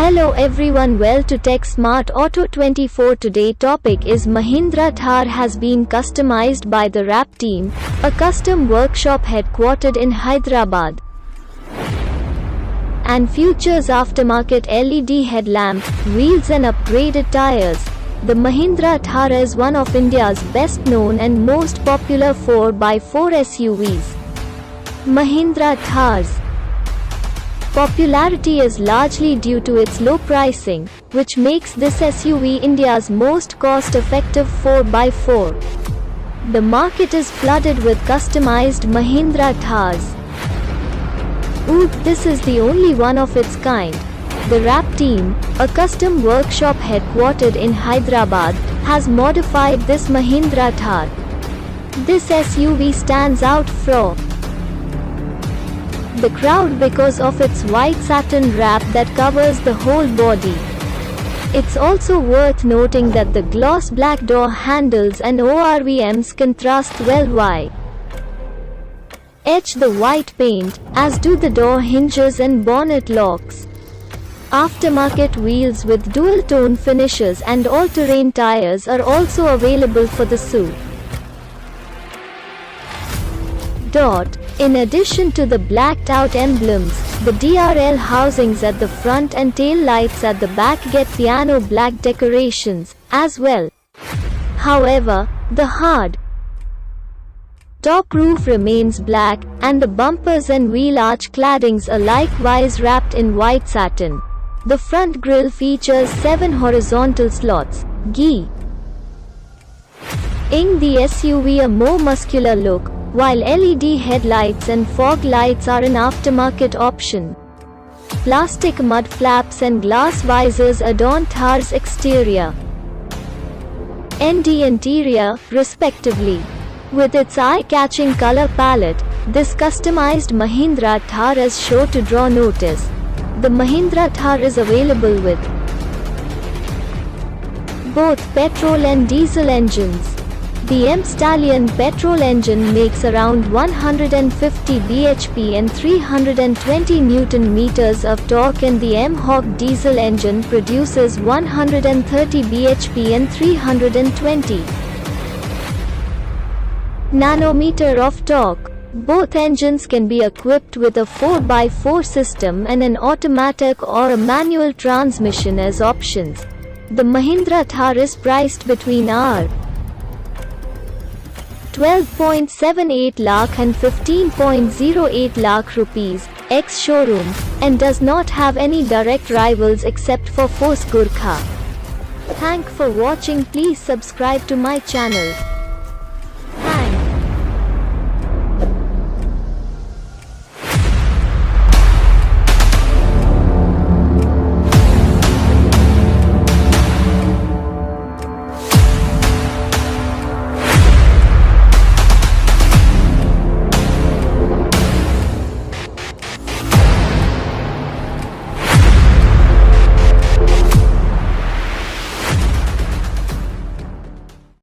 Hello everyone, well to Tech Smart Auto 24. Today topic is Mahindra Thar has been customized by the RAP team, a custom workshop headquartered in Hyderabad, and features aftermarket LED headlamp, wheels and upgraded tires. The Mahindra Thar is one of India's best known and most popular 4x4 SUVs. Mahindra Thars popularity is largely due to its low pricing, which makes this SUV India's most cost-effective 4x4. The market is flooded with customized Mahindra Thars. This is the only one of its kind. The RAP team, a custom workshop headquartered in Hyderabad, has modified this Mahindra Thar. This SUV stands out from the crowd because of its white satin wrap that covers the whole body. It's also worth noting that the gloss black door handles and ORVMs contrast well white. Etch the white paint, as do the door hinges and bonnet locks. Aftermarket wheels with dual-tone finishes and all-terrain tires are also available for the SUV. In addition to the blacked-out emblems, the DRL housings at the front and tail lights at the back get piano black decorations, as well. However, the hard top roof remains black, and the bumpers and wheel arch claddings are likewise wrapped in white satin. The front grille features 7 horizontal slots, giving the SUV a more muscular look, while LED headlights and fog lights are an aftermarket option. Plastic mud flaps and glass visors adorn Thar's exterior and interior, respectively. With its eye-catching color palette, this customized Mahindra Thar is sure to draw notice. The Mahindra Thar is available with both petrol and diesel engines. The M-Stallion petrol engine makes around 150 bhp and 320 Nm of torque, and the M-Hawk diesel engine produces 130 bhp and 320 Nm of torque. Both engines can be equipped with a 4x4 system and an automatic or a manual transmission as options. The Mahindra Thar is priced between ₹12.78 lakh and 15.08 lakh rupees, ex-showroom, and does not have any direct rivals except for Force Gurkha. Thank for watching. Please subscribe to my channel.